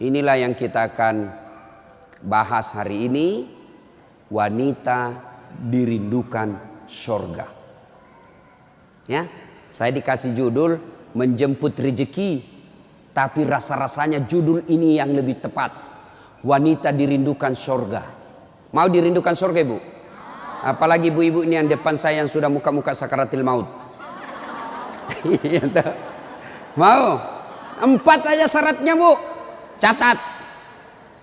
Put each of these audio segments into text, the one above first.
Inilah yang kita akan bahas hari ini. Wanita dirindukan surga. Ya, saya dikasih judul menjemput rezeki, tapi rasa-rasanya judul ini yang lebih tepat. Wanita dirindukan surga. Mau dirindukan surga, Ibu? Apalagi ibu-ibu ini yang depan saya yang sudah muka-muka sakaratil maut. Mau? 4 aja syaratnya, Bu. Catat.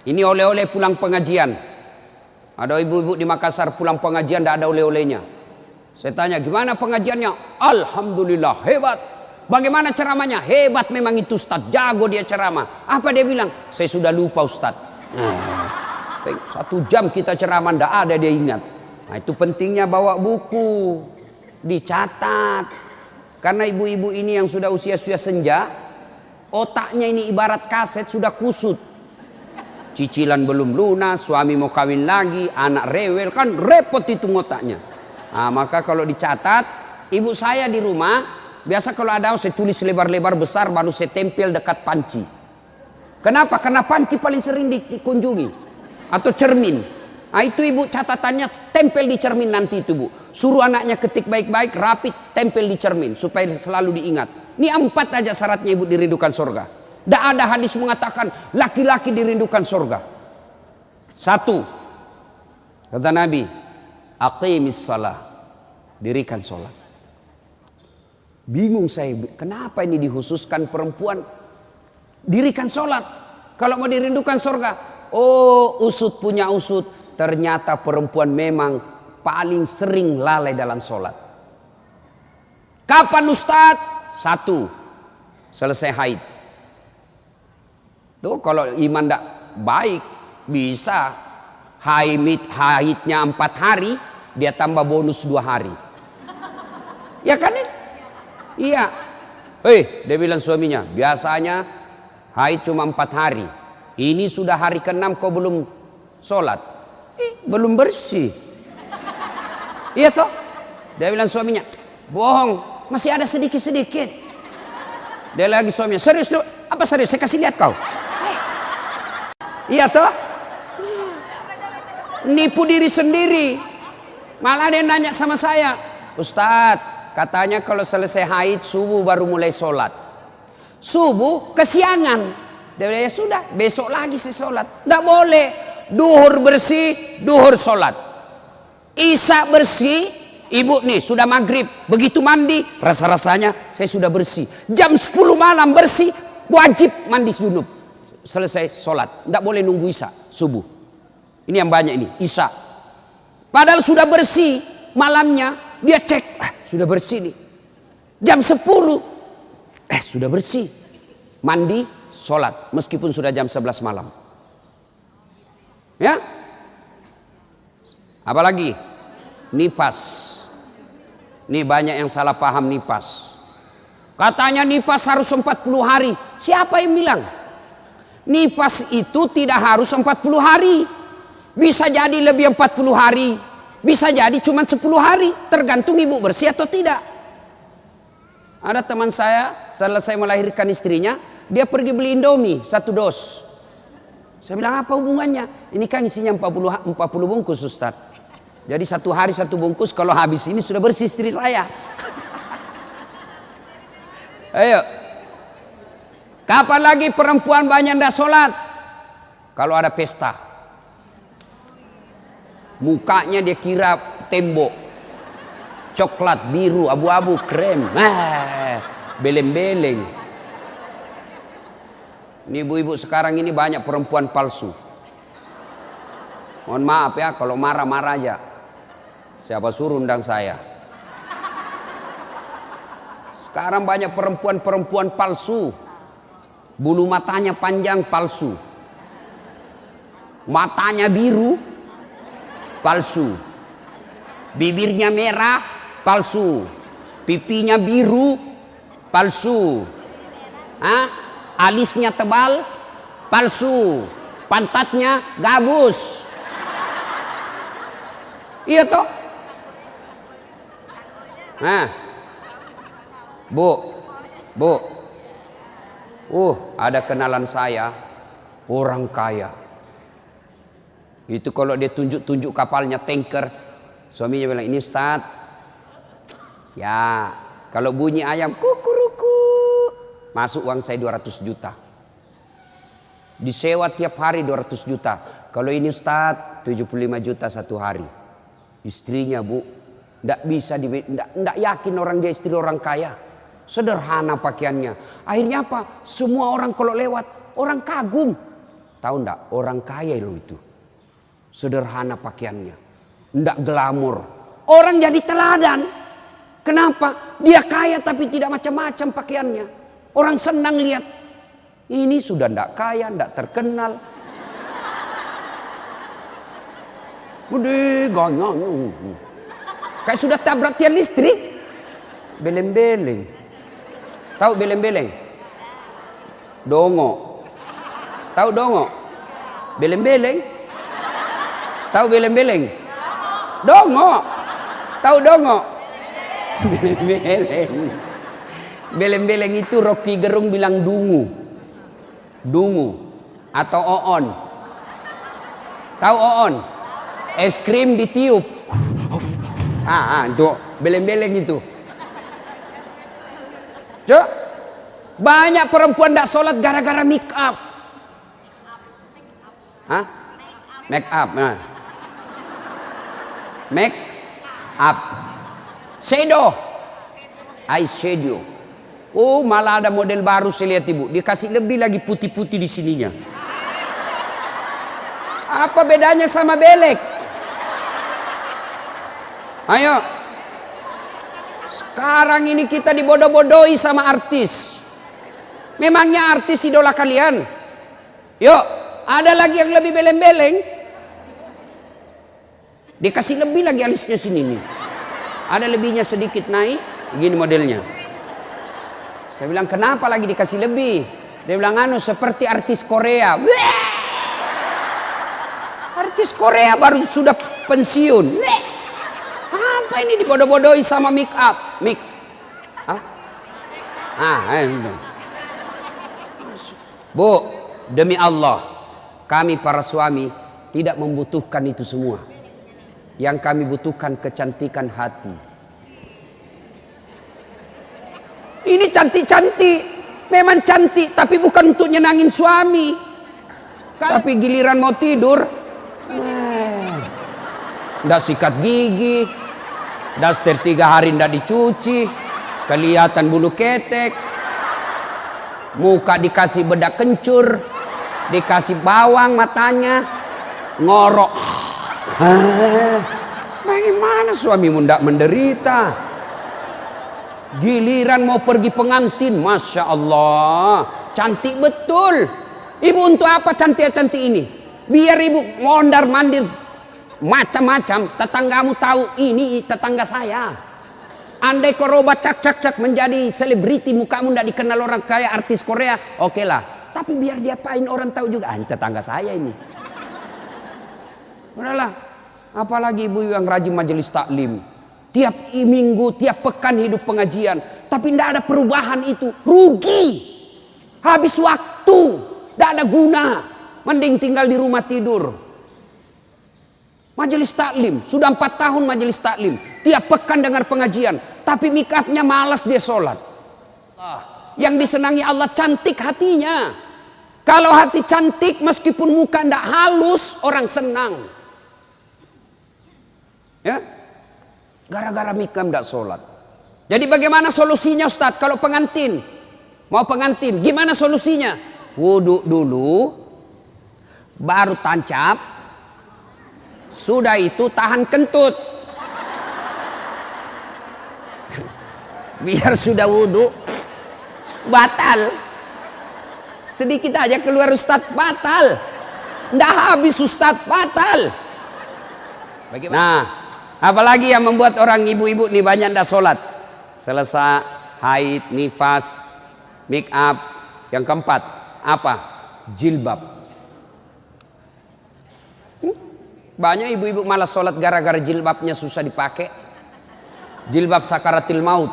Ini oleh-oleh pulang pengajian. Ada ibu-ibu di Makassar pulang pengajian tidak ada oleh-olehnya. Saya tanya, gimana pengajiannya? Alhamdulillah, hebat. Bagaimana ceramahnya? Hebat memang itu Ustaz, jago dia ceramah. Apa dia bilang? Saya sudah lupa Ustaz. 1 jam kita ceramah tidak ada dia ingat. Nah, itu pentingnya bawa buku, dicatat. Karena ibu-ibu ini yang sudah usia-usia senja, otaknya ini ibarat kaset sudah kusut. Cicilan belum lunas, suami mau kawin lagi, anak rewel, kan repot itu otaknya. Nah, maka kalau dicatat, ibu saya di rumah, biasa kalau ada saya tulis lebar-lebar besar baru saya tempel dekat panci. Kenapa? Karena panci paling sering dikunjungi. Atau cermin. Nah, itu ibu catatannya tempel di cermin nanti itu, Bu. Suruh anaknya ketik baik-baik, rapi, tempel di cermin supaya selalu diingat. Ini 4 aja syaratnya ibu dirindukan surga. Tidak ada hadis mengatakan laki-laki dirindukan surga. 1, kata Nabi, aqimis salah, dirikan sholat. Bingung saya, kenapa ini dikhususkan perempuan? Dirikan sholat. Kalau mau dirindukan surga, oh usut punya usut. Ternyata perempuan memang paling sering lalai dalam sholat. Kapan Ustadz? 1, selesai haid. Tuh kalau iman tidak baik bisa haidnya 4 hari, dia tambah bonus 2 hari. Ya kan? Iya. Dia bilang suaminya, biasanya haid cuma 4 hari. Ini sudah hari ke-6 kau belum sholat. Belum bersih. Iya toh? Dia bilang suaminya, bohong, masih ada sedikit-sedikit. Dia lagi suaminya, serius lu? Apa serius? Saya kasih lihat kau. Iya toh? Nipu diri sendiri. Malah dia nanya sama saya, Ustadz, katanya kalau selesai haid subuh baru mulai sholat. Subuh kesiangan. Dia bilang, ya sudah, besok lagi saya sholat. Tidak boleh. Duhur bersih, duhur sholat. Isya bersih, ibu nih sudah maghrib. Begitu mandi, rasa-rasanya saya sudah bersih. Jam 10 malam bersih, wajib mandi junub. Selesai sholat. Tidak boleh nunggu isya, subuh. Ini yang banyak ini, isya. Padahal sudah bersih, malamnya dia cek, sudah bersih nih. Jam 10, sudah bersih. Mandi, sholat. Meskipun sudah jam 11 malam. Ya, apalagi nifas. Ini banyak yang salah paham nifas. Katanya nifas harus 40 hari. Siapa yang bilang? Nifas itu tidak harus 40 hari. Bisa jadi lebih 40 hari. Bisa jadi cuma 10 hari. Tergantung ibu bersih atau tidak. Ada teman saya selesai melahirkan istrinya, dia pergi beli Indomie 1 dos. Saya bilang, apa hubungannya? Ini kan isinya 40 bungkus Ustaz. Jadi 1 hari 1 bungkus, kalau habis ini sudah bersih istri saya. Ayo. Kapan lagi perempuan banyak tidak sholat? Kalau ada pesta. Mukanya dia kira tembok. Coklat, biru, abu-abu, krem. Beleng-beleng. Ini ibu-ibu sekarang ini banyak perempuan palsu. Mohon maaf ya, kalau marah-marah aja. Siapa suruh undang saya? Sekarang banyak perempuan-perempuan palsu. Bulu matanya panjang, palsu. Matanya biru, palsu. Bibirnya merah, palsu. Pipinya biru, palsu. Alisnya tebal, palsu. Pantatnya gabus. Iya toh? Bu, ada kenalan saya. Orang kaya. Itu kalau dia tunjuk-tunjuk kapalnya tanker, suaminya bilang, ini Ustaz. Ya, kalau bunyi ayam kukuruku, masuk uang saya 200 juta. Disewa tiap hari 200 juta. Kalau ini Ustaz 75 juta satu hari. Istrinya Bu, tidak bisa, tidak yakin orang dia istri orang kaya. Sederhana pakaiannya. Akhirnya apa? Semua orang kalau lewat, orang kagum. Tahu enggak? Orang kaya loh itu. Sederhana pakaiannya. Tidak glamor. Orang jadi teladan. Kenapa? Dia kaya tapi tidak macam-macam pakaiannya. Orang senang lihat. Ini sudah tidak kaya, tidak terkenal. Gede ganyanya. Kayak sudah tabrak tiang listrik. Beleng-beleng. Tahu beleng-beleng? Dongo. Tahu dongo? Beleng-beleng. Tahu beleng-beleng? Dongo. Tahu dongo? Beleng-beleng. Beleng-beleng itu Rocky Gerung bilang dungu. Dungu atau oon. Tahu oon? Es krim ditiup. Itu beleng-beleng itu. Cuk, banyak perempuan tidak sholat gara-gara make up. Hah? Make up. Nah. Make up. Shadow. Eyeshadow. Oh, malah ada model baru saya lihat Ibu. Dikasih lebih lagi putih-putih di sininya. Apa bedanya sama belek? Ayo. Sekarang ini kita dibodoh-bodohi sama artis. Memangnya artis idola kalian? Yuk, ada lagi yang lebih beleng-beleng. Dikasih lebih lagi alisnya sini nih. Ada lebihnya sedikit naik. Gini modelnya. Saya bilang kenapa lagi dikasih lebih? Dia bilang seperti artis Korea. Bleh! Artis Korea baru sudah pensiun. Bleh! Apa ini dibodoh-bodohi sama make up? Bu, demi Allah, kami para suami tidak membutuhkan itu semua. Yang kami butuhkan kecantikan hati. Ini cantik-cantik, memang cantik, tapi bukan untuk nyenangin suami. Tapi giliran mau tidur, ndak sikat gigi, daster 3 hari ndak dicuci, kelihatan bulu ketek, muka dikasih bedak kencur, dikasih bawang matanya, ngorok. Bagaimana suamimu ndak menderita? Giliran mau pergi pengantin, Masya Allah, cantik betul. Ibu untuk apa cantik-cantik ini? Biar ibu mondar-mandir macam-macam, tetanggamu tahu ini tetangga saya. Andai koroba cak menjadi selebriti, mukamu tidak dikenal orang kaya artis Korea, oke lah. Tapi biar diapain orang tahu juga, tetangga saya ini. Udahlah, apalagi ibu yang rajin majelis taklim. Tiap minggu, tiap pekan hidup pengajian. Tapi tidak ada perubahan itu. Rugi. Habis waktu. Tidak ada guna. Mending tinggal di rumah tidur. Majelis taklim. Sudah 4 tahun majelis taklim. Tiap pekan dengar pengajian. Tapi make upnya malas dia sholat. Yang disenangi Allah cantik hatinya. Kalau hati cantik meskipun muka tidak halus, orang senang. Ya. Gara-gara mikam tidak sholat. Jadi bagaimana solusinya Ustadz? Kalau pengantin, mau pengantin, gimana solusinya? Wudhu dulu, baru tancap, sudah itu tahan kentut. Biar sudah wudhu, batal. Sedikit aja keluar Ustadz, batal. Nggak habis Ustadz, batal. Bagaimana? Nah, apalagi yang membuat orang ibu-ibu nih banyak ndak sholat. Selesai haid, nifas, make up. Yang keempat apa? Jilbab. Banyak ibu-ibu malas sholat gara-gara jilbabnya susah dipakai. Jilbab sakaratil maut.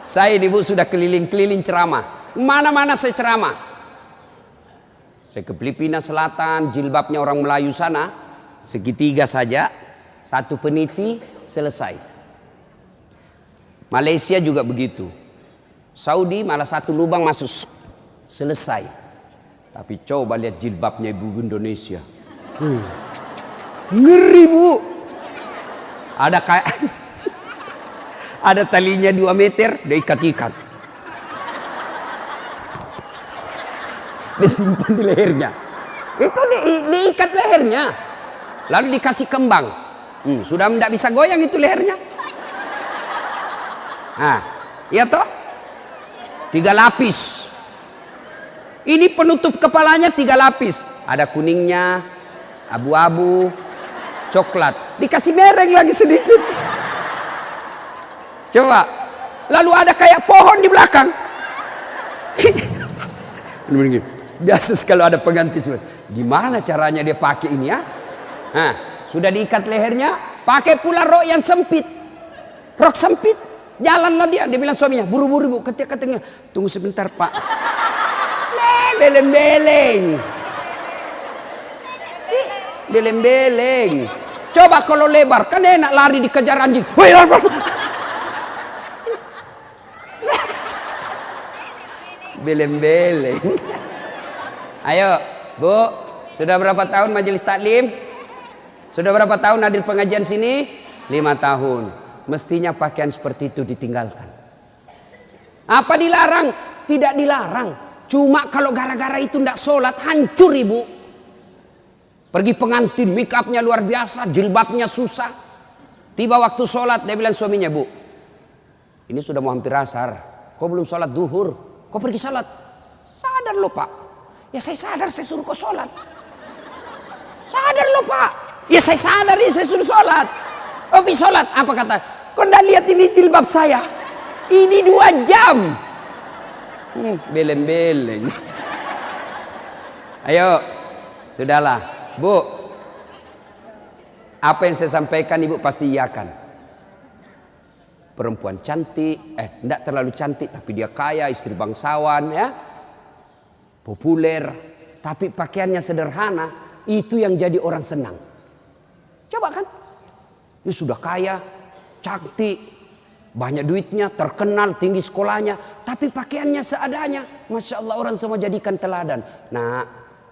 Saya ibu sudah keliling-keliling ceramah. Mana-mana saya ceramah. Saya ke Filipina Selatan, jilbabnya orang Melayu sana, segitiga saja, satu peniti, selesai. Malaysia juga begitu. Saudi malah satu lubang masuk, selesai. Tapi coba lihat jilbabnya ibu Indonesia. Ngeri bu. Ada kayak ada talinya 2 meter, diikat-ikat. Disimpan di lehernya. Itu diikat lehernya. Lalu dikasih kembang. Sudah tidak bisa goyang itu lehernya. Nah, iya toh? 3 lapis. Ini penutup kepalanya 3 lapis. Ada kuningnya, abu-abu, coklat. Dikasih mereng lagi sedikit. Coba. Lalu ada kayak pohon di belakang. Biasa kalau ada pengganti. Gimana caranya dia pakai ini ya? Nah, sudah diikat lehernya. Pakai pula rok yang sempit. Rok sempit. Jalanlah dia. Dia bilang suaminya, buru-buru bu. Katanya, tunggu sebentar pak. Beleng-beleng. Beleng-beleng. Coba kalau lebar, kan enak lari dikejar anjing. Beleng-beleng. Ayo, Bu, sudah berapa tahun majelis taklim? Sudah berapa tahun hadir pengajian sini? 5 tahun. Mestinya pakaian seperti itu ditinggalkan. Apa dilarang? Tidak dilarang. Cuma kalau gara-gara itu tidak sholat, hancur ibu. Pergi pengantin, make upnya luar biasa, jilbabnya susah. Tiba waktu sholat, dia bilang suaminya, bu, ini sudah mau hampir asar. Kok belum sholat duhur? Kok pergi sholat? Sadar lo pak. Ya saya sadar, saya suruh kau sholat. Sadar lo pak. Ya saya sadar, ya saya suruh sholat. Oh pergi sholat, apa kata? Kau tidak lihat ini jilbab saya? Ini 2 jam. Beleng-beleng. Ayo, sudahlah, bu. Apa yang saya sampaikan ibu pasti iyakan. Perempuan cantik, tidak terlalu cantik, tapi dia kaya, istri bangsawan, ya, populer, tapi pakaiannya sederhana, itu yang jadi orang senang. Coba kan, dia sudah kaya, cantik, banyak duitnya, terkenal, tinggi sekolahnya, tapi pakaiannya seadanya. Masya Allah, orang semua jadikan teladan. Nah,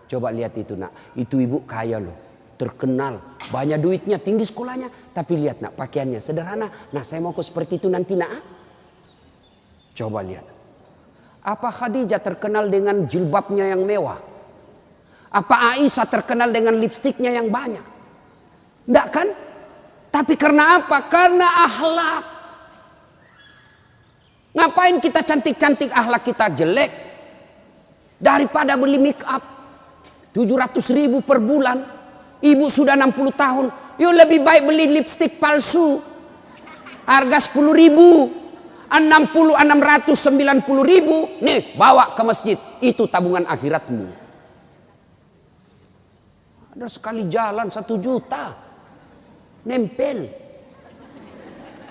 coba lihat itu nak, itu ibu kaya loh, terkenal, banyak duitnya, tinggi sekolahnya, tapi lihat nak, pakaiannya sederhana. Nah, saya mau seperti itu nanti nak. Coba lihat. Apa Khadijah terkenal dengan jilbabnya yang mewah? Apa Aisyah terkenal dengan lipstiknya yang banyak? Enggak kan? Tapi karena apa? Karena akhlak. Ngapain kita cantik-cantik akhlak kita jelek? Daripada beli make up 700.000 per bulan. Ibu sudah 60 tahun. Yuk lebih baik beli lipstik palsu. Harga 10.000. 60, 690 ribu. Nih bawa ke masjid. Itu tabungan akhiratmu. Ada sekali jalan 1 juta. Nempel.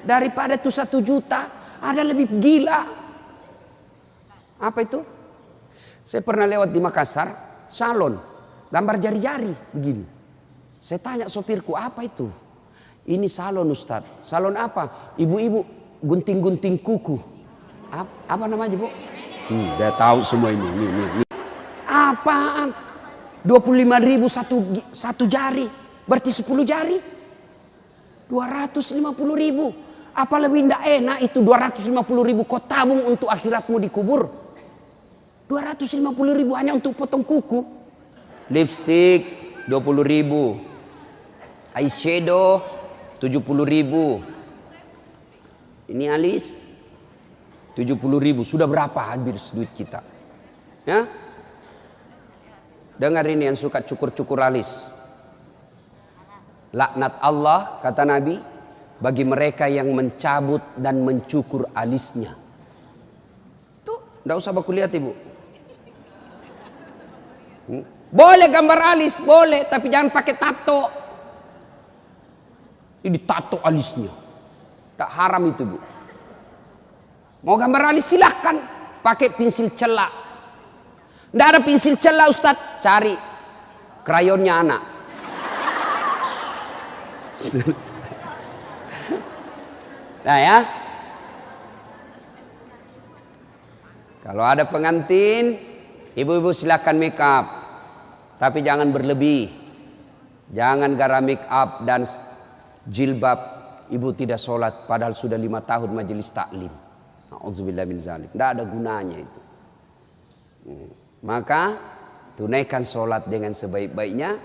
Daripada itu 1 juta. Ada lebih gila. Apa itu? Saya pernah lewat di Makassar. Salon. Gambar jari-jari. Begini. Saya tanya sopirku, apa itu? Ini salon Ustadz. Salon apa? Ibu-ibu gunting-gunting kuku. Apa namanya bu? Dia tahu semua ini. Apaan? 25.000 satu jari. Berarti 10 jari. 250.000. Apa lebih tidak enak itu 250.000 kau tabung untuk akhiratmu dikubur. 250.000 hanya untuk potong kuku. Lipstick 20.000. Eyeshadow 70.000. Ini alis 70.000. Sudah berapa habis duit kita? Ya? Dengar ini yang suka cukur-cukur alis. Laknat Allah kata Nabi bagi mereka yang mencabut dan mencukur alisnya. Tuh, enggak usah baku lihat ibu. Boleh gambar alis, boleh, tapi jangan pakai tato. Ini tato alisnya. Tak haram itu bu. Mau gambar alis silahkan pakai pensil celak. Nggak ada pensil celah Ustadz, cari krayonnya anak. Nah ya, kalau ada pengantin, ibu-ibu silakan make up, tapi jangan berlebih. Jangan gara make up dan jilbab ibu tidak sholat padahal sudah 5 tahun majelis taklim. Auzubillah min zalik. Tidak ada gunanya itu. Maka tunaikan sholat dengan sebaik-baiknya,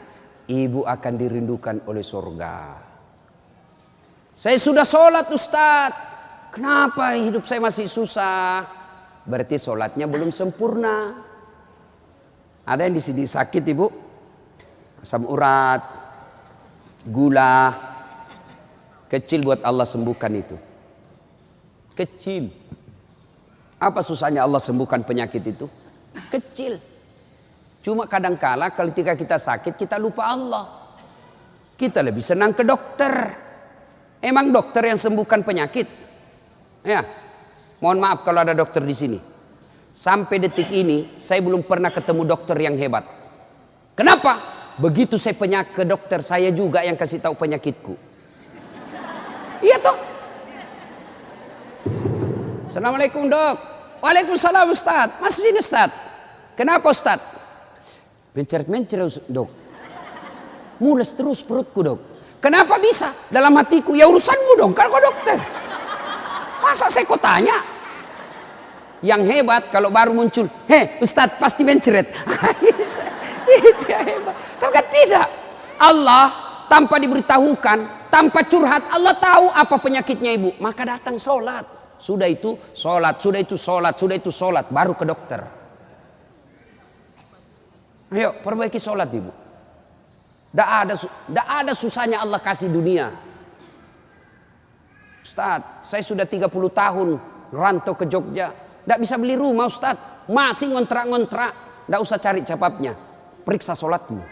ibu akan dirindukan oleh surga. Saya sudah sholat Ustadz, kenapa hidup saya masih susah? Berarti sholatnya belum sempurna. Ada yang di sini sakit ibu, asam urat, gula, kecil buat Allah sembuhkan itu. Kecil. Apa susahnya Allah sembuhkan penyakit itu? Kecil. Cuma kadangkala ketika kita sakit kita lupa Allah. Kita lebih senang ke dokter. Emang dokter yang sembuhkan penyakit? Ya. Mohon maaf kalau ada dokter di sini. Sampai detik ini saya belum pernah ketemu dokter yang hebat. Kenapa? Begitu saya ke dokter, saya juga yang kasih tahu penyakitku. Iya toh? Assalamualaikum dok. Waalaikumsalam Ustaz. Masih sini Ustaz. Kenapa Ustaz? Mencret-mencret dok. Mules terus perutku dok. Kenapa bisa? Dalam hatiku, ya urusanmu dong, kan kau dokter. Masa saya kau tanya? Yang hebat kalau baru muncul, Ustadz pasti mencret. Itu yang hebat. Tapi kan tidak. Allah tanpa diberitahukan, tanpa curhat, Allah tahu apa penyakitnya ibu. Maka datang sholat. Sudah itu sholat, sudah itu sholat, sudah itu sholat, baru ke dokter. Ayo perbaiki sholat ibu. Tidak ada susahnya Allah kasih dunia. Ustaz, saya sudah 30 tahun rantau ke Jogja. Tidak bisa beli rumah Ustaz. Masih ngontrak-ngontrak. Tidak usah cari capapnya. Periksa sholatmu.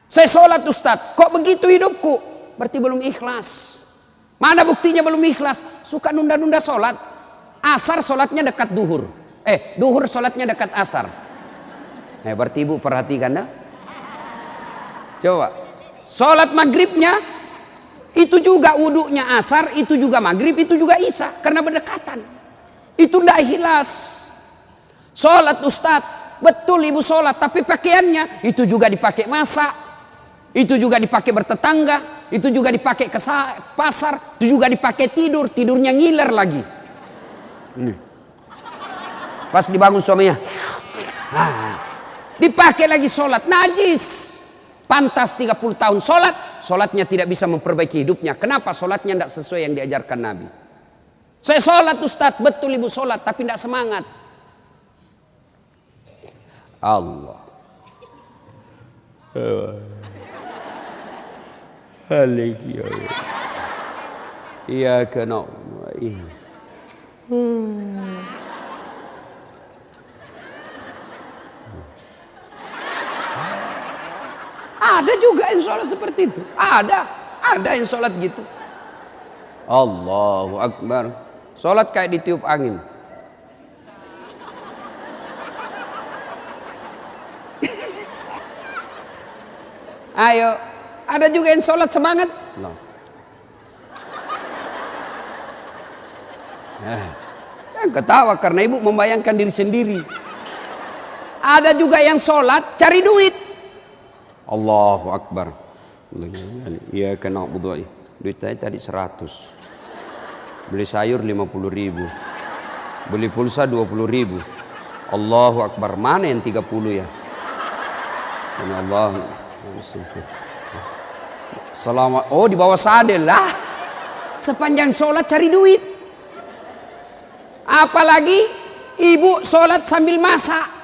Saya sholat Ustaz. Kok begitu hidupku? Berarti belum ikhlas. Mana buktinya belum ikhlas? Suka nunda-nunda sholat. Asar sholatnya dekat duhur. Duhur sholatnya dekat asar. Berarti ibu perhatikan dah. Coba, sholat maghribnya itu juga wudhunya asar, itu juga maghrib, itu juga isya, karena berdekatan. Itu tidak ikhlas. Sholat Ustadz, betul ibu sholat, tapi pakaiannya itu juga dipakai masak, itu juga dipakai bertetangga, itu juga dipakai ke pasar, itu juga dipakai tidur, tidurnya ngiler lagi. Pas dibangun suaminya, dipakai lagi sholat, najis. Pantas 30 tahun sholatnya tidak bisa memperbaiki hidupnya. Kenapa? Sholatnya tidak sesuai yang diajarkan Nabi. Saya sholat Ustadz, betul ibu sholat, tapi tidak semangat. Allah. Iya kena. Ada juga yang sholat seperti itu. Ada yang sholat gitu. Allahu Akbar. Sholat kayak ditiup angin. Ayo, ada juga yang sholat semangat. Kan ketawa karena ibu membayangkan diri sendiri. Ada juga yang sholat cari duit. Allahu Akbar. Iya kena budu. Duit saya tadi 100. Beli sayur 50.000. Beli pulsa 20.000. Allahu Akbar. Mana yang 30 ya? Subhanallah. Selamat. Oh, di bawah sadel lah. Sepanjang sholat cari duit. Apalagi ibu sholat sambil masak.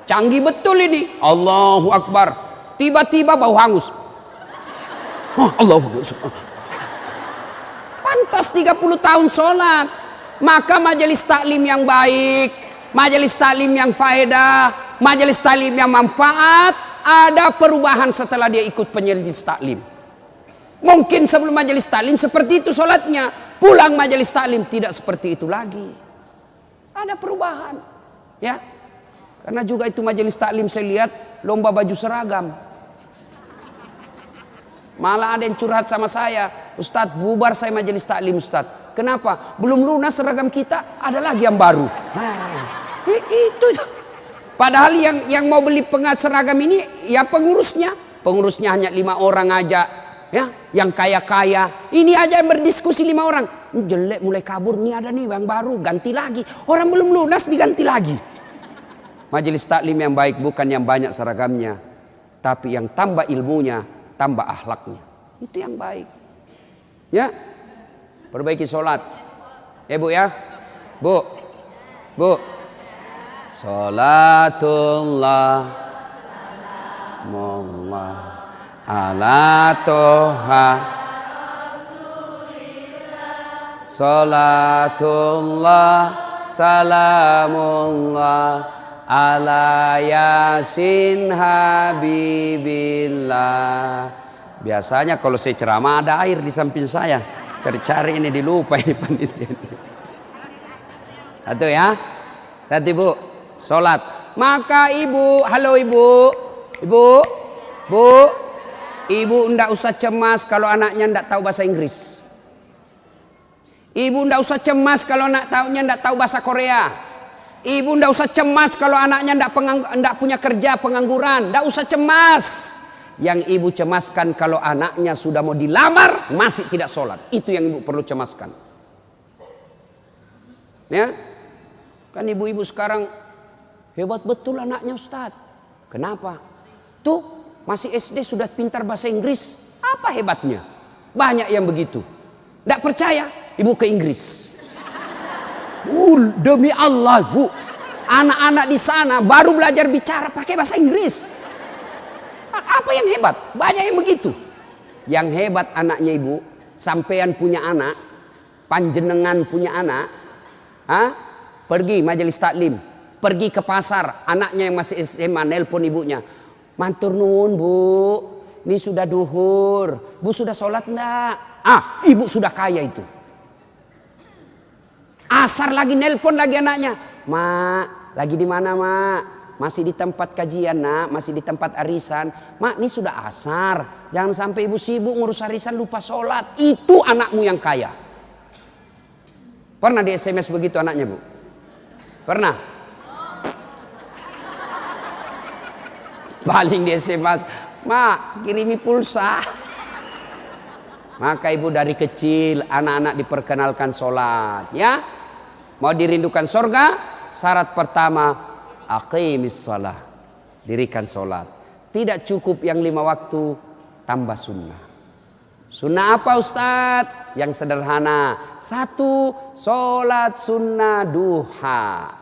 Canggih betul ini. Allahu Akbar. Tiba-tiba bau hangus. Allahu Akbar. Pantas 30 tahun sholat. Maka majelis taklim yang baik, majelis taklim yang faedah, majelis taklim yang manfaat, ada perubahan setelah dia ikut majelis taklim. Mungkin sebelum majelis taklim seperti itu sholatnya. Pulang majelis taklim tidak seperti itu lagi. Ada perubahan. Ya. Karena juga itu majelis taklim saya lihat lomba baju seragam. Malah ada yang curhat sama saya, Ustadz bubar saya majelis taklim Ustadz. Kenapa? Belum lunas seragam kita, ada lagi yang baru. Nah, itu. Padahal yang mau beli pengat seragam ini ya pengurusnya. Pengurusnya hanya 5 orang aja. Ya, yang kaya-kaya. Ini aja yang berdiskusi 5 orang. Ini jelek mulai kabur, nih ada nih yang baru, ganti lagi. Orang belum lunas diganti lagi. Majelis taklim yang baik bukan yang banyak seragamnya, tapi yang tambah ilmunya, tambah akhlaknya. Itu yang baik. Ya. Perbaiki sholat. Bu ya. Bu. Sholatullah Salamullah ala toha Sholatullah Salamullah ala yasin habibillah. Biasanya kalau saya ceramah ada air di samping saya. Cari-cari ini dilupa ini panitia. Satu ya. Satu ibu. Sholat. Maka ibu. Halo ibu. Ibu ndak usah cemas kalau anaknya ndak tahu bahasa Inggris. Ibu ndak usah cemas kalau anaknya ndak tahu bahasa Korea. Ibu ndak usah cemas kalau anaknya ndak punya kerja, pengangguran. Ndak usah cemas. Yang ibu cemaskan kalau anaknya sudah mau dilamar masih tidak sholat. Itu yang ibu perlu cemaskan. Ya, kan ibu-ibu sekarang hebat betul anaknya Ustadz. Kenapa? Tuh masih SD sudah pintar bahasa Inggris. Apa hebatnya? Banyak yang begitu. Nggak percaya? Ibu ke Inggris. Demi Allah bu, anak-anak di sana baru belajar bicara pakai bahasa Inggris. Apa yang hebat? Banyak yang begitu. Yang hebat anaknya ibu, sampean punya anak, panjenengan punya anak, pergi majelis taklim, pergi ke pasar, anaknya yang masih SMA nelpon ibunya, matur nuwun bu, ini sudah duhur, bu sudah sholat enggak? Ibu sudah kaya itu. Asar lagi nelpon lagi anaknya, mak, lagi di mana mak? Masih di tempat kajian nak, masih di tempat arisan. Mak, ini sudah asar. Jangan sampai ibu sibuk ngurus arisan lupa sholat. Itu anakmu yang kaya. Pernah di SMS begitu anaknya bu? Pernah? Paling di SMS, mak kirimi pulsa. Maka ibu dari kecil anak-anak diperkenalkan sholat. Ya, mau dirindukan surga, syarat pertama aqimis shalah, dirikan sholat. Tidak cukup yang 5 waktu, tambah sunnah. Sunnah apa Ustadz? Yang sederhana. 1, sholat sunnah duha.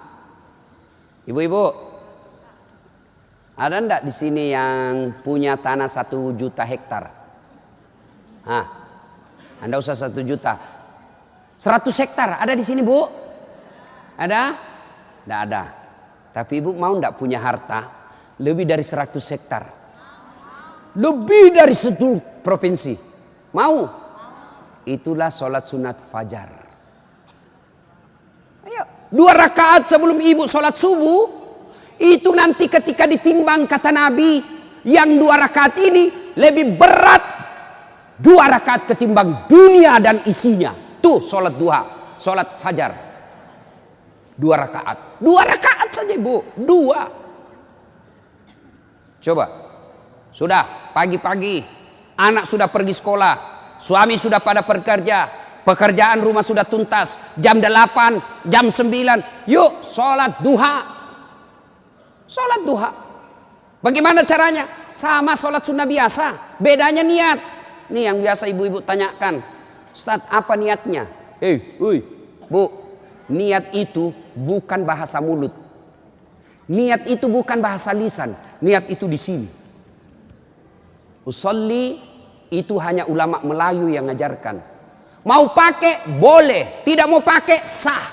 Ibu-ibu, ada enggak di sini yang punya tanah 1 juta hektar? Anda usah 1 juta. 100 hektar ada di sini bu? Ada? Enggak ada. Tapi ibu mau enggak punya harta lebih dari 100 hektar? Lebih dari 1 provinsi. Mau? Itulah sholat sunat fajar. Ayo, 2 rakaat sebelum ibu sholat subuh. Itu nanti ketika ditimbang kata Nabi, yang 2 rakaat ini lebih berat 2 rakaat ketimbang dunia dan isinya. Tuh sholat duha, sholat fajar. 2 rakaat. 2 rakaat saja ibu. 2. Coba. Sudah pagi-pagi. Anak sudah pergi sekolah. Suami sudah pada bekerja. Pekerjaan rumah sudah tuntas. Jam 8, jam 9. Yuk sholat duha. Sholat duha. Bagaimana caranya? Sama sholat sunnah biasa. Bedanya niat. Nih yang biasa ibu-ibu tanyakan. Ustadz apa niatnya? Bu. Niat itu bukan bahasa mulut. Niat itu bukan bahasa lisan. Niat itu di sini. Usolli itu hanya ulama Melayu yang ngajarkan. Mau pakai boleh, tidak mau pakai sah.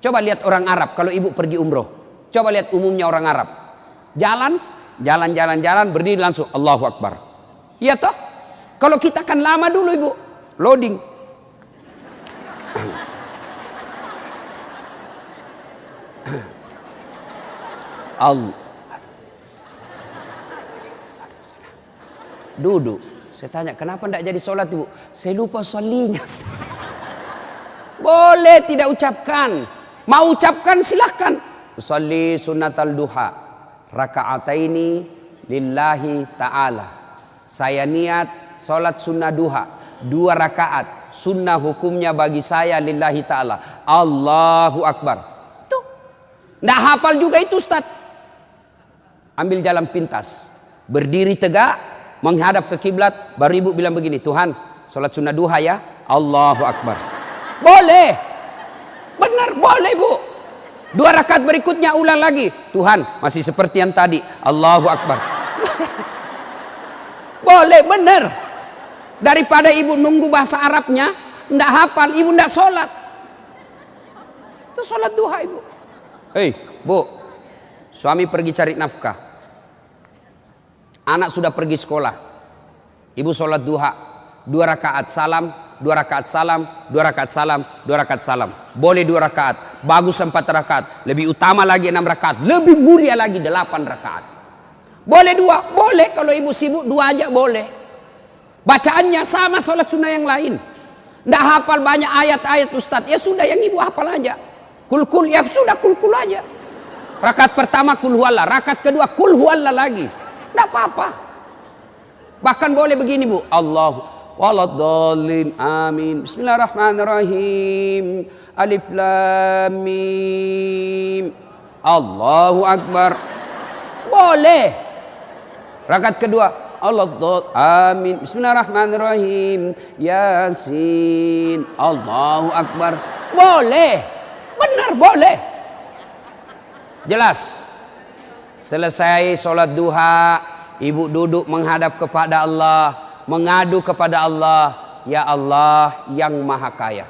Coba lihat orang Arab kalau ibu pergi umroh. Coba lihat umumnya orang Arab. Jalan, berdiri langsung Allahu Akbar. Iya toh? Kalau kita kan lama dulu ibu, loading. Allah. Duduk. Saya tanya, kenapa tidak jadi sholat ibu? Saya lupa sholinya. Boleh tidak ucapkan. Mau ucapkan silahkan. Usalli sunnatal duha. Raka'ataini lillahi ta'ala. Saya niat sholat sunnah duha. 2 rakaat. Sunnah hukumnya bagi saya lillahi ta'ala. Allahu Akbar. Tuh. Nggak hafal juga itu Ustaz. Ambil jalan pintas. Berdiri tegak. Menghadap ke kiblat, baru ibu bilang begini, Tuhan, sholat sunnah duha ya, Allahu Akbar. Boleh, benar boleh bu. 2 rakaat berikutnya ulang lagi, Tuhan masih seperti yang tadi, Allahu Akbar. Boleh, benar. Daripada ibu nunggu bahasa Arabnya, ndak hafal, ibu ndak sholat. Itu sholat duha ibu. Hei bu, suami pergi cari nafkah. Anak sudah pergi sekolah. Ibu sholat duha. 2 rakaat salam, 2 rakaat salam, 2 rakaat salam, 2 rakaat salam. Boleh 2 rakaat. Bagus 4 rakaat. Lebih utama lagi 6 rakaat. Lebih mulia lagi 8 rakaat. Boleh 2? Boleh. Kalau ibu sibuk 2 aja boleh. Bacaannya sama sholat sunnah yang lain. Nggak hafal banyak ayat-ayat Ustadz. Ya sudah yang ibu hafal aja. Kul-kul ya sudah kul-kul aja. Rakaat pertama kul huwallah. Rakaat kedua kul huwallah lagi. Tidak apa-apa. Bahkan boleh begini bu. Allahu waladhdallin amin. Bismillahirrahmanirrahim. Alif lam mim. Allahu Akbar. Boleh. Rakaat kedua. Waladhdallin amin. Bismillahirrahmanirrahim. Yasin. Allahu Akbar. Boleh. Benar boleh. Jelas. Selesai sholat duha, ibu duduk menghadap kepada Allah, mengadu kepada Allah, ya Allah yang maha kaya.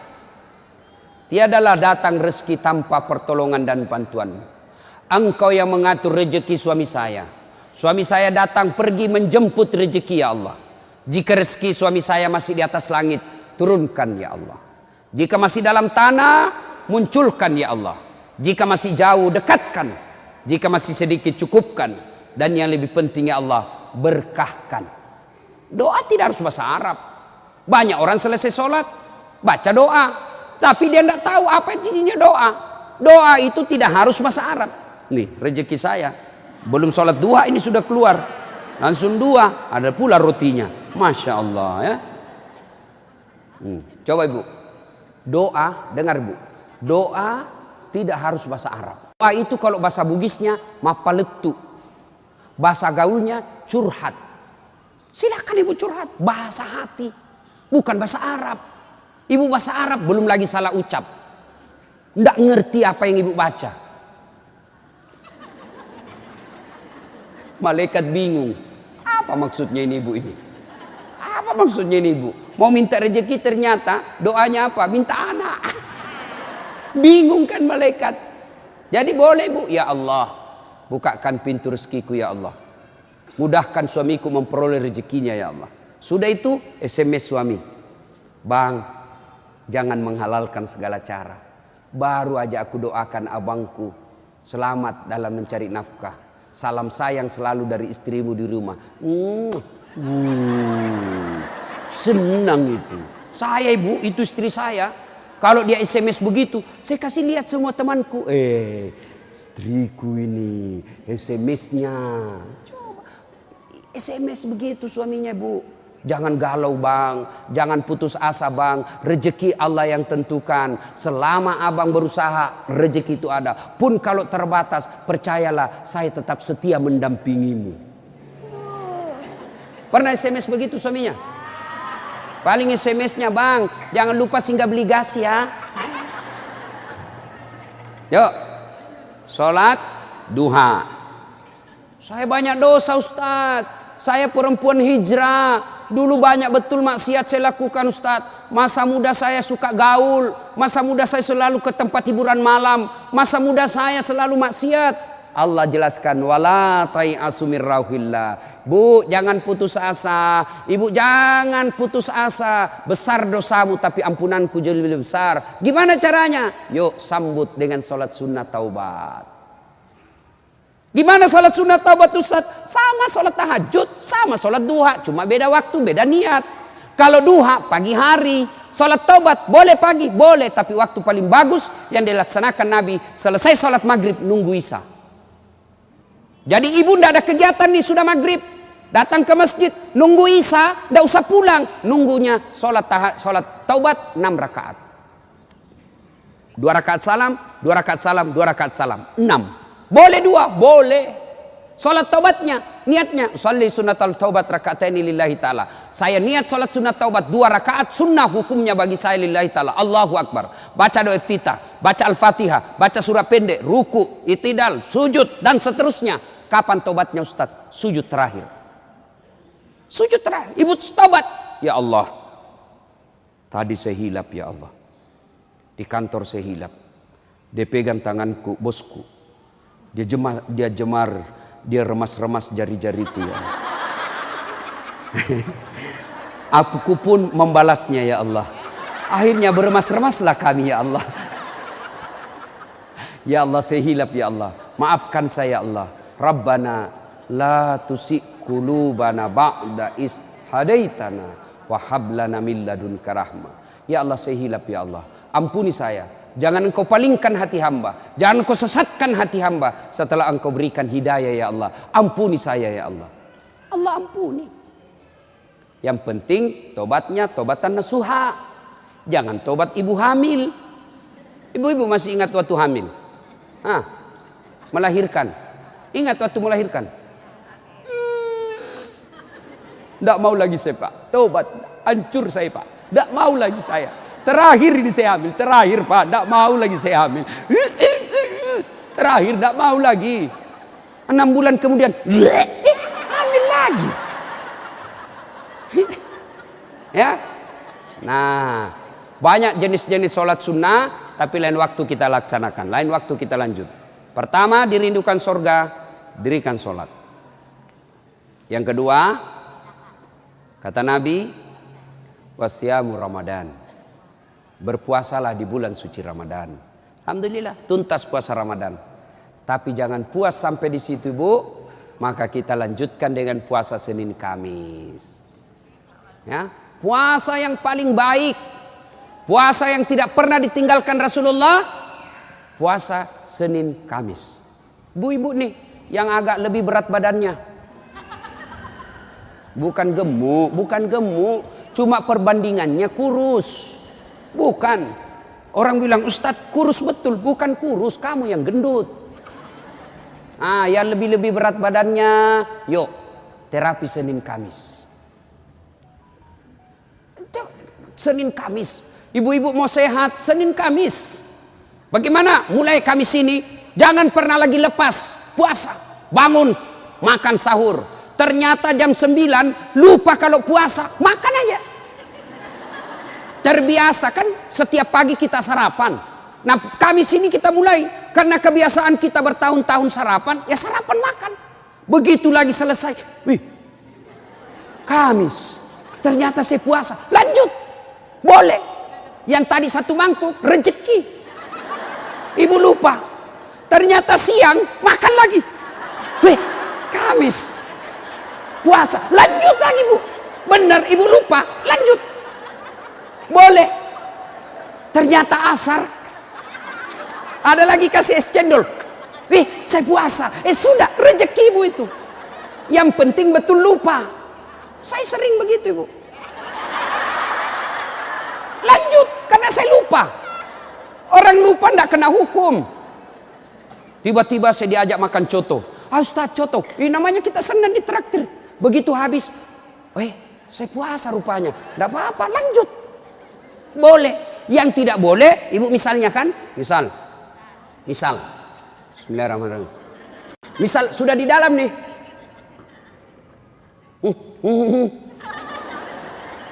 Tiadalah datang rezeki tanpa pertolongan dan bantuan. Engkau yang mengatur rezeki suami saya. Suami saya datang pergi menjemput rezeki ya Allah. Jika rezeki suami saya masih di atas langit, turunkan ya Allah. Jika masih dalam tanah, munculkan ya Allah. Jika masih jauh, dekatkan. Jika masih sedikit, cukupkan. Dan yang lebih penting ya Allah, berkahkan. Doa tidak harus bahasa Arab. Banyak orang selesai sholat baca doa, tapi dia tidak tahu apa intinya doa. Doa itu tidak harus bahasa Arab. Nih rezeki saya, belum sholat duha ini sudah keluar. Langsung 2, ada pula rotinya. Masya Allah ya. Coba ibu, doa, dengar ibu. Doa tidak harus bahasa Arab. Doa itu kalau bahasa Bugisnya mapaletu. Bahasa gaulnya curhat. Silakan ibu curhat. Bahasa hati. Bukan bahasa Arab. Ibu bahasa Arab belum lagi salah ucap. Nggak ngerti apa yang ibu baca. Malaikat bingung. Apa maksudnya ini ibu ini? Apa maksudnya ini ibu? Mau minta rezeki ternyata doanya apa? Minta anak. Bingung kan malaikat. Jadi boleh bu, ya Allah, bukakan pintu rezekiku ya Allah. Mudahkan suamiku memperoleh rezekinya ya Allah. Sudah itu SMS suami. Bang, jangan menghalalkan segala cara. Baru aja aku doakan abangku selamat dalam mencari nafkah. Salam sayang selalu dari istrimu di rumah. Senang itu. Saya ibu, itu istri saya. Kalau dia SMS begitu, saya kasih lihat semua temanku. Istriku ini SMS-nya. Coba SMS begitu suaminya bu. Jangan galau bang, jangan putus asa bang. Rezeki Allah yang tentukan. Selama abang berusaha, rezeki itu ada. Pun kalau terbatas, percayalah saya tetap setia mendampingimu. Pernah SMS begitu suaminya? Paling SMS-nya bang, jangan lupa singgah beli gas ya. Yuk, sholat duha. Saya banyak dosa Ustaz. Saya perempuan hijrah. Dulu banyak betul maksiat saya lakukan Ustaz. Masa muda saya suka gaul. Masa muda saya selalu ke tempat hiburan malam. Masa muda saya selalu maksiat. Allah jelaskan wala tai'asu mir rauhillah. Bu, jangan putus asa. Ibu jangan putus asa. Besar dosamu tapi ampunanku jauh lebih besar. Gimana caranya? Yuk sambut dengan sholat sunnah taubat. Gimana salat sunat taubat Ustaz? Sama salat tahajud, sama salat duha, cuma beda waktu, beda niat. Kalau duha pagi hari, salat taubat boleh pagi, boleh, tapi waktu paling bagus yang dilaksanakan Nabi selesai salat maghrib nunggu isya. Jadi ibu ndak ada kegiatan nih, sudah maghrib, datang ke masjid, nunggu isya, ndak usah pulang, nunggunya salat taubat 6 rakaat. 2 rakaat salam, 2 rakaat salam, 2 rakaat salam, 6. Boleh 2, boleh. Salat taubatnya, niatnya, sholli sunnatal taubat raka'ataini lillahi ta'ala. Saya niat salat sunat taubat 2 rakaat, sunnah hukumnya bagi saya lillahi ta'ala. Allahu Akbar. Baca doa iftitah, baca Al-Fatihah, baca surah pendek, ruku, itidal, sujud, dan seterusnya. Kapan taubatnya Ustaz? Sujud terakhir. Sujud terakhir. Ibu taubat. Ya Allah, tadi saya hilap ya Allah. Di kantor saya hilap. Dia pegang tanganku, bosku. Dia remas-remas jari-jari itu ya. Aku pun membalasnya ya Allah. Akhirnya beremas-remaslah kami ya Allah. Ya Allah, saya hilap ya Allah. Maafkan saya ya Allah. Rabbana la tusik qulubana ba'da is hadaitana wa hab lana min ladunka rahmah. Ya Allah, saya hilap ya Allah. Ampuni saya. Jangan engkau palingkan hati hamba. Jangan engkau sesatkan hati hamba setelah engkau berikan hidayah ya Allah. Ampuni saya ya Allah. Allah ampuni. Yang penting tobatnya tobatan nasuha. Jangan tobat ibu hamil. Ibu-ibu masih ingat waktu hamil? Melahirkan. Ingat waktu melahirkan? Tidak mau lagi saya Pak. Tobat. Hancur saya Pak. Tidak mau lagi saya. Terakhir ini saya hamil, terakhir Pak, tidak mau lagi saya hamil. Terakhir tidak mau lagi. 6 bulan kemudian, hamil lagi. Ya, nah banyak jenis-jenis sholat sunnah, tapi lain waktu kita laksanakan, lain waktu kita lanjut. Pertama, dirindukan surga, dirikan sholat. Yang kedua, kata Nabi, wasyamu Ramadan. Berpuasalah di bulan suci Ramadan. Alhamdulillah, tuntas puasa Ramadan. Tapi jangan puas sampai di situ Bu. Maka kita lanjutkan dengan puasa Senin Kamis. Ya, puasa yang paling baik. Puasa yang tidak pernah ditinggalkan Rasulullah. Puasa Senin Kamis. Bu-ibu nih yang agak lebih berat badannya. Bukan gemuk. Cuma perbandingannya kurus. Bukan. Orang bilang Ustadz kurus betul. Bukan kurus, kamu yang gendut. Yang lebih berat badannya, yuk terapi Senin Kamis. Senin Kamis. Ibu-ibu mau sehat, Senin Kamis. Bagaimana? Mulai Kamis ini jangan pernah lagi lepas puasa. Bangun, makan sahur. Ternyata jam 9 lupa kalau puasa, makan aja. Terbiasa kan setiap pagi kita sarapan. Nah Kamis ini kita mulai. Karena kebiasaan kita bertahun-tahun sarapan. Ya sarapan makan. Begitu lagi selesai. Wih, Kamis. Ternyata saya puasa. Lanjut. Boleh. Yang tadi 1 mangkuk rezeki. Ibu lupa. Ternyata siang makan lagi. Wih, Kamis. Puasa. Lanjut lagi Bu. Benar ibu lupa. Lanjut. Boleh. Ternyata asar. Ada lagi kasih es cendol. Saya puasa. Sudah rezeki ibu itu. Yang penting betul lupa. Saya sering begitu ibu. Lanjut. Karena saya lupa. Orang lupa tidak kena hukum. Tiba-tiba saya diajak makan coto. Ustaz coto. Namanya kita senang ditraktir. Begitu habis. Saya puasa rupanya. Tidak apa-apa. Lanjut. Boleh. Yang tidak boleh, ibu misalnya kan? Misal. Bismillahirrahmanirrahim. Misal sudah di dalam nih.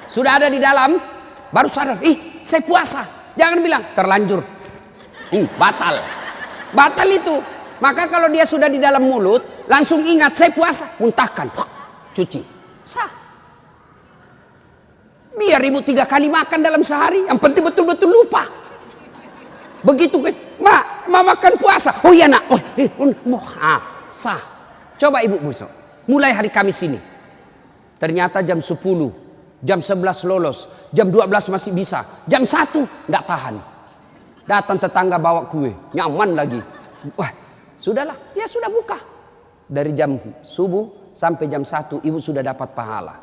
Sudah ada di dalam, baru sadar, saya puasa. Jangan bilang terlanjur. Batal. Batal itu. Maka kalau dia sudah di dalam mulut, langsung ingat saya puasa, muntahkan. Cuci. Sah. Biar ibu 3 kali makan dalam sehari. Yang penting betul-betul lupa. Begitu kan. Ma makan puasa. Oh iya nak. sah. Coba ibu besok, mulai hari Kamis ini. Ternyata jam 10, jam 11 lolos, jam 12 masih bisa, jam 1 enggak tahan. Datang tetangga bawa kue, nyaman lagi. Wah, sudahlah, ya sudah buka. Dari jam subuh sampai jam 1 ibu sudah dapat pahala.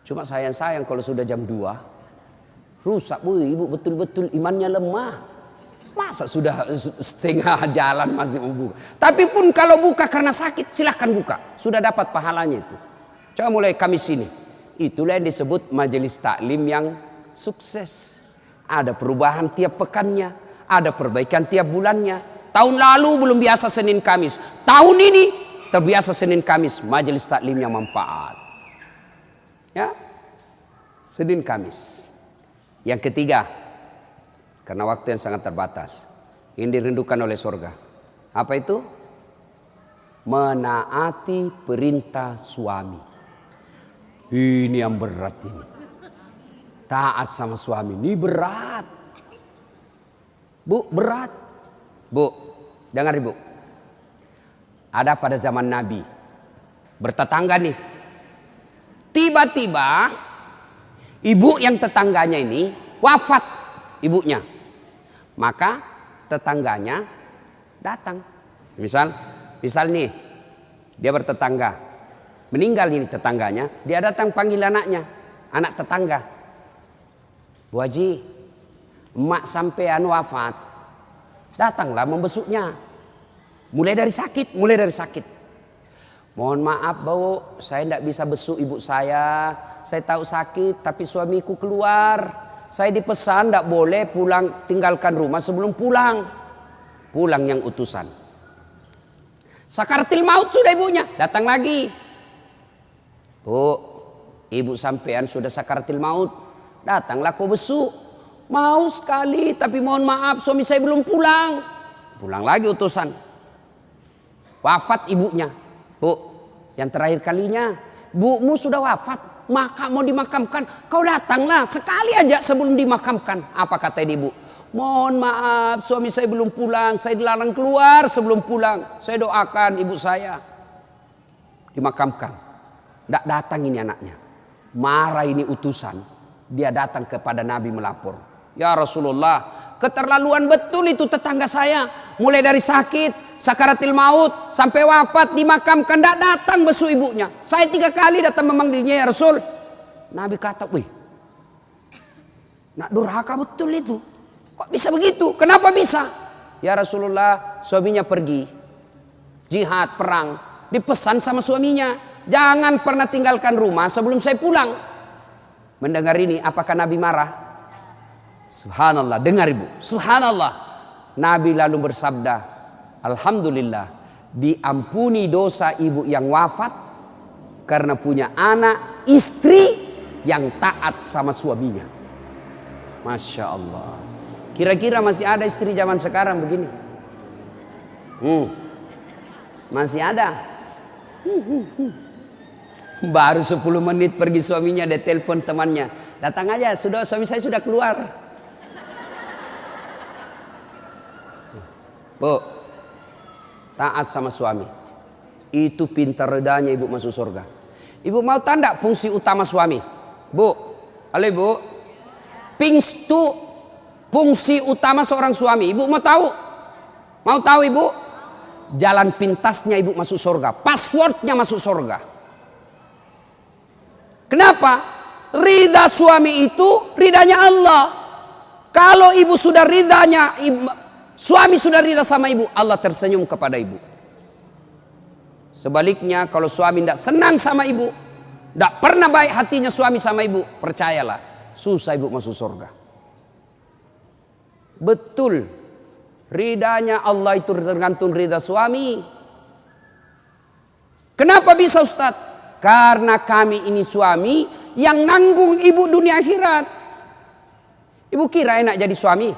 Cuma sayang kalau sudah jam 2 rusak bu, ibu betul-betul imannya lemah. Masa sudah setengah jalan masih mau buka. Tapi pun kalau buka karena sakit silahkan buka. Sudah dapat pahalanya itu. Coba mulai Kamis ini. Itulah yang disebut majelis taklim yang sukses. Ada perubahan tiap pekannya. Ada perbaikan tiap bulannya. Tahun lalu belum biasa Senin Kamis. Tahun ini terbiasa Senin Kamis. Majelis taklim yang manfaat. Ya, Senin Kamis. Yang ketiga, karena waktu yang sangat terbatas, ini dirindukan oleh surga. Apa itu? Menaati perintah suami. Ini yang berat ini. Taat sama suami ini berat. Bu, berat. Bu, dengar ibu. Ada pada zaman Nabi, bertetangga nih. Tiba-tiba ibu yang tetangganya ini wafat ibunya. Maka tetangganya datang. Misal nih, dia bertetangga. Meninggal ini tetangganya, dia datang panggil anaknya, anak tetangga. Bu Haji, emak sampean wafat. Datanglah membesuknya. Mulai dari sakit. Mohon maaf Bu, saya tidak bisa besuk ibu saya. Saya tahu sakit, tapi suamiku keluar. Saya dipesan tidak boleh pulang, tinggalkan rumah sebelum pulang. Pulang yang utusan. Sakaratil maut sudah ibunya, datang lagi. Bu, ibu sampean sudah sakaratil maut. Datanglah kau besuk. Mau sekali, tapi mohon maaf suami saya belum pulang. Pulang lagi utusan. Wafat ibunya. Bu, yang terakhir kalinya, bumu sudah wafat, maka mau dimakamkan, kau datanglah sekali aja sebelum dimakamkan. Apa kata ibu? Mohon maaf suami saya belum pulang, saya dilarang keluar sebelum pulang. Saya doakan ibu saya dimakamkan. Tidak datang ini anaknya. Marah ini utusan. Dia datang kepada Nabi melapor. Ya Rasulullah, keterlaluan betul itu tetangga saya. Mulai dari sakit, sakaratil maut, sampai wafat, dimakamkan, tidak datang besuk ibunya. Saya 3 kali datang memanggilnya ya Rasul. Nabi kata, wih, nak durhaka betul itu. Kok bisa begitu? Kenapa bisa? Ya Rasulullah, suaminya pergi jihad, perang. Dipesan sama suaminya, jangan pernah tinggalkan rumah sebelum saya pulang. Mendengar ini, apakah Nabi marah? Subhanallah, dengar ibu. Subhanallah. Nabi lalu bersabda, alhamdulillah, diampuni dosa ibu yang wafat karena punya anak, istri yang taat sama suaminya. Masya Allah. Kira-kira masih ada istri zaman sekarang begini? Masih ada. Baru 10 menit pergi suaminya, dia telepon temannya, datang aja, suami saya sudah keluar. Bu, taat sama suami. Itu pintar redanya ibu masuk surga. Ibu mau tanda fungsi utama suami? Bu, halo ibu. Fungsi utama seorang suami. Ibu mau tahu? Mau tahu ibu? Jalan pintasnya ibu masuk surga. Passwordnya masuk surga. Kenapa? Ridha suami itu ridhanya Allah. Kalau ibu sudah ridhanya, suami sudah ridha sama ibu, Allah tersenyum kepada ibu. Sebaliknya kalau suami tidak senang sama ibu, tidak pernah baik hatinya suami sama ibu, percayalah, susah ibu masuk surga. Betul, ridhanya Allah itu tergantung ridha suami. Kenapa bisa Ustadz? Karena kami ini suami yang nanggung ibu dunia akhirat. Ibu kira enak jadi suami?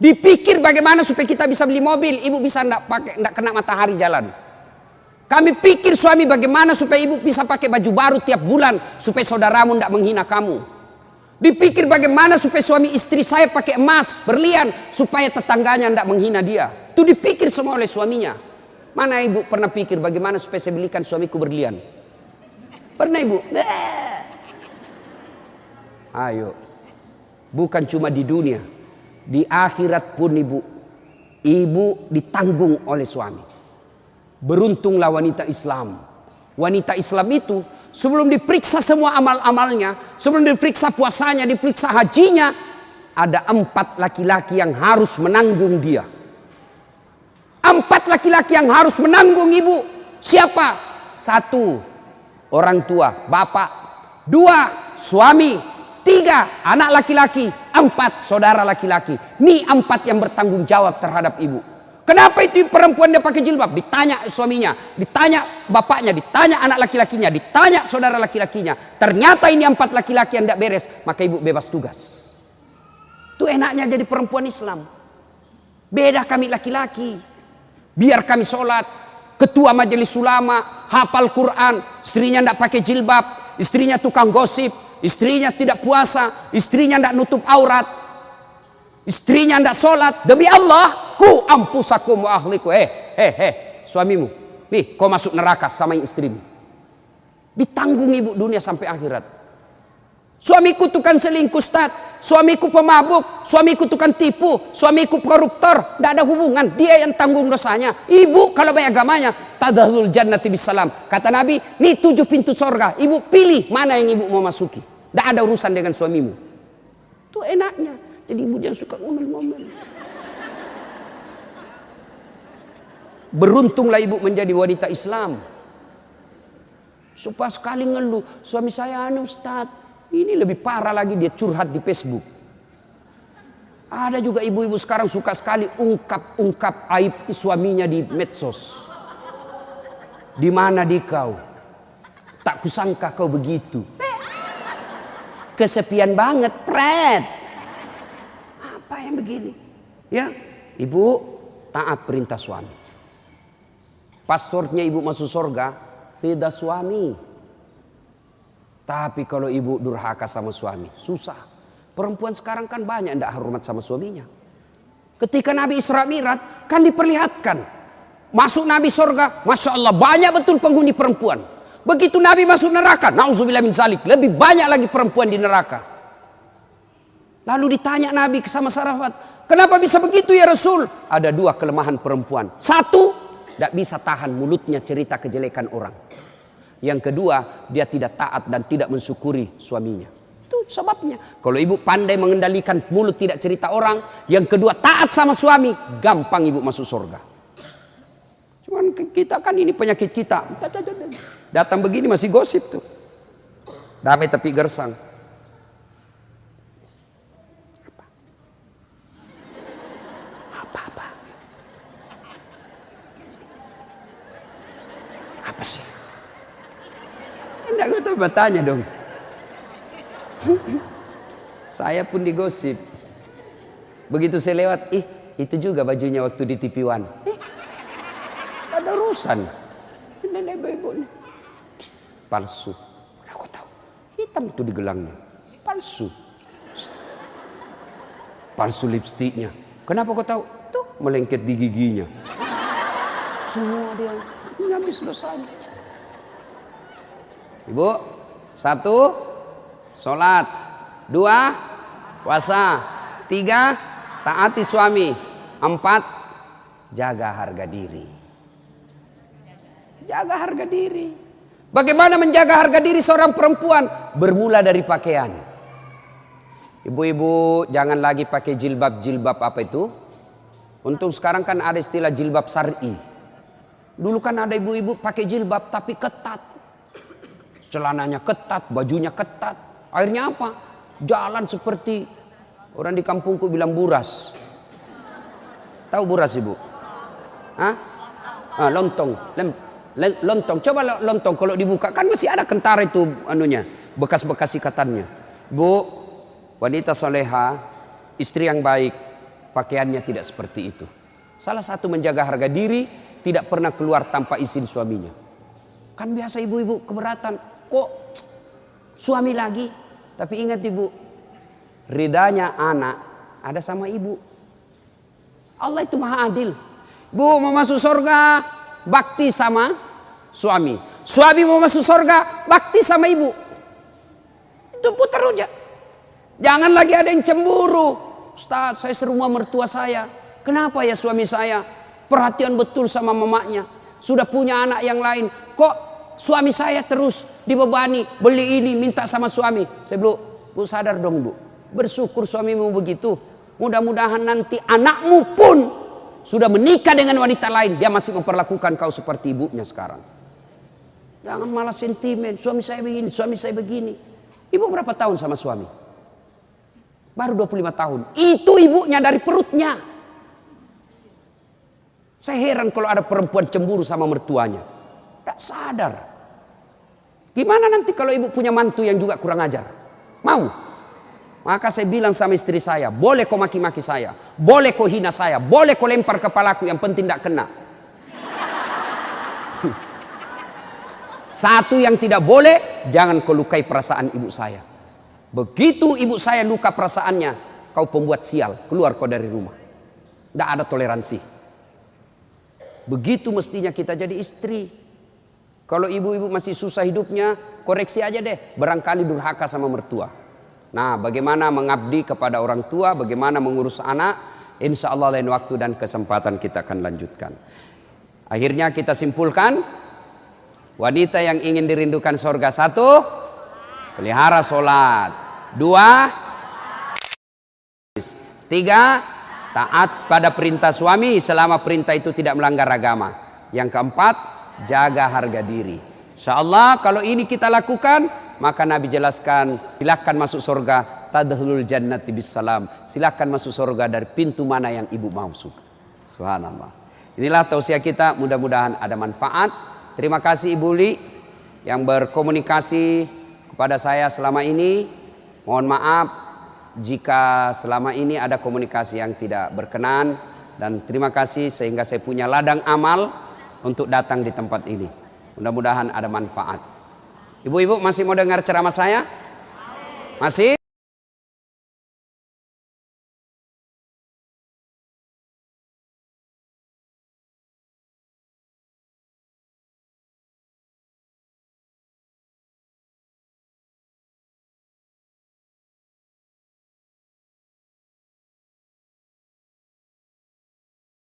Dipikir bagaimana supaya kita bisa beli mobil, ibu bisa enggak kena matahari jalan. Kami pikir suami bagaimana supaya ibu bisa pakai baju baru tiap bulan supaya saudaramu enggak menghina kamu. Dipikir bagaimana supaya suami istri saya pakai emas, berlian supaya tetangganya enggak menghina dia. Itu dipikir semua oleh suaminya. Mana ibu pernah pikir bagaimana supaya saya belikan suamiku berlian? Pernah ibu? Ayo. Bukan cuma di dunia, di akhirat pun ibu ditanggung oleh suami. Beruntunglah wanita Islam. Wanita Islam itu sebelum diperiksa semua amal-amalnya, sebelum diperiksa puasanya, diperiksa hajinya, ada 4 laki-laki yang harus menanggung dia. 4 laki-laki yang harus menanggung ibu. Siapa? 1, orang tua, bapak. 2, suami. 3, anak laki-laki. 4, saudara laki-laki. Ini 4 yang bertanggung jawab terhadap ibu. Kenapa itu perempuan dia pakai jilbab? Ditanya suaminya, ditanya bapaknya, ditanya anak laki-lakinya, ditanya saudara laki-lakinya. Ternyata ini 4 laki-laki yang tidak beres, maka ibu bebas tugas. Itu enaknya jadi perempuan Islam. Beda kami laki-laki. Biar kami sholat, ketua majelis ulama, hafal Quran, istrinya tidak pakai jilbab, istrinya tukang gosip, istrinya tidak puasa, istrinya tidak nutup aurat, istrinya tidak sholat. Demi Allah, ku ampusakum wa ahliku. Suamimu, nih kau masuk neraka sama istrimu. Ditanggung ibu dunia sampai akhirat. Suamiku tukang selingkuh, Ustaz. Suamiku pemabuk, suamiku tukang tipu, suamiku koruptor. Tidak ada hubungan, dia yang tanggung dosanya. Ibu kalau baik agamanya, tadkhulul jannati bisalam. Kata Nabi, nih 7 pintu surga. Ibu pilih mana yang ibu mau masuki. Tidak ada urusan dengan suamimu. Itu enaknya. Jadi ibu jangan suka ngomel-ngomel. Beruntunglah ibu menjadi wanita Islam. Supaya sekali ngeluh, suami saya Ustaz. Ini lebih parah lagi, dia curhat di Facebook. Ada juga ibu-ibu sekarang suka sekali ungkap aib suaminya di medsos. Di mana di kau? Tak kusangka kau begitu. Kesepian banget, pret. Apa yang begini? Ya, ibu taat perintah suami. Paspornya ibu masuk surga, ridha suami. Tapi kalau ibu durhaka sama suami, susah. Perempuan sekarang kan banyak tidak hormat sama suaminya. Ketika Nabi Isra Mi'raj kan diperlihatkan. Masuk Nabi surga, Masya Allah banyak betul penghuni perempuan. Begitu Nabi masuk neraka, na'udzubillah min zalik, lebih banyak lagi perempuan di neraka. Lalu ditanya Nabi sama sahabat, kenapa bisa begitu ya Rasul? Ada 2 kelemahan perempuan. 1, tidak bisa tahan mulutnya cerita kejelekan orang. Yang kedua, dia tidak taat dan tidak mensyukuri suaminya. Itu sebabnya. Kalau ibu pandai mengendalikan mulut tidak cerita orang, yang kedua taat sama suami, gampang ibu masuk surga. Cuman kita kan ini penyakit kita. Datang begini masih gosip tuh. Damai tapi gersang. Apa? Apa sih? Enggak tahu bertanya dong. Saya pun digosip. Begitu saya lewat, itu juga bajunya waktu di TV One. Ada urusan. Nenek ibu nih. Palsu. Aku tahu. Hitam itu di gelangnya. Palsu. Palsu lipstiknya. Kenapa kau tahu? Tuh melengket di giginya. Semua dia habis dosanya. Ibu, 1, sholat. 2, puasa. 3, taati suami. 4, jaga harga diri. Jaga harga diri. Bagaimana menjaga harga diri seorang perempuan? Bermula dari pakaian. Ibu-ibu jangan lagi pakai jilbab apa itu. Untung sekarang kan ada istilah jilbab syar'i. Dulu kan ada ibu-ibu pakai jilbab tapi ketat. Celananya ketat, bajunya ketat. Akhirnya apa? Jalan seperti orang di kampungku bilang buras. Tahu buras ibu? Hah? Lontong. Lontong. Coba lontong kalau dibuka kan masih ada kentara itu anunya, bekas-bekas ikatannya. Bu, wanita soleha, istri yang baik, pakaiannya tidak seperti itu. Salah satu menjaga harga diri, tidak pernah keluar tanpa izin suaminya. Kan biasa ibu-ibu keberatan. Kok suami lagi? Tapi ingat ibu, ridanya anak ada sama ibu. Allah itu maha adil. Bu mau masuk surga, bakti sama suami. Suami mau masuk surga, bakti sama ibu. Itu putar aja. Jangan lagi ada yang cemburu. Ustaz, saya serumah mertua saya. Kenapa ya suami saya perhatian betul sama mamanya, sudah punya anak yang lain, kok suami saya terus dibebani, beli ini, minta sama suami. Saya bilang, bu sadar dong bu, bersyukur suamimu begitu. Mudah-mudahan nanti anakmu pun sudah menikah dengan wanita lain, dia masih memperlakukan kau seperti ibunya sekarang. Jangan malah sentimen, suami saya begini, suami saya begini. Ibu berapa tahun sama suami? Baru 25 tahun. Itu ibunya dari perutnya. Saya heran kalau ada perempuan cemburu sama mertuanya. Tidak sadar. Gimana nanti kalau ibu punya mantu yang juga kurang ajar? Mau? Maka saya bilang sama istri saya, boleh kau maki-maki saya, boleh kau hina saya, boleh kau lempar kepalaku, yang penting tidak kena. Satu yang tidak boleh, jangan kau lukai perasaan ibu saya. Begitu ibu saya luka perasaannya, kau pembuat sial, keluar kau dari rumah. Tidak ada toleransi. Begitu mestinya kita jadi istri. Kalau ibu-ibu masih susah hidupnya, koreksi aja deh, barangkali durhaka sama mertua. Nah, bagaimana mengabdi kepada orang tua, bagaimana mengurus anak, insya Allah lain waktu dan kesempatan kita akan lanjutkan. Akhirnya kita simpulkan, wanita yang ingin dirindukan surga, 1, pelihara sholat. 2, 3, taat pada perintah suami selama perintah itu tidak melanggar agama. Yang 4, jaga harga diri. Insyaallah kalau ini kita lakukan, maka Nabi jelaskan, silakan masuk surga, tadkhulul jannati bisalam. Silakan masuk surga dari pintu mana yang ibu mau suka. Subhanallah. Inilah tausiah kita, mudah-mudahan ada manfaat. Terima kasih Ibu Li yang berkomunikasi kepada saya selama ini. Mohon maaf jika selama ini ada komunikasi yang tidak berkenan, dan terima kasih sehingga saya punya ladang amal untuk datang di tempat ini. Mudah-mudahan ada manfaat. Ibu-ibu masih mau dengar ceramah saya? Masih?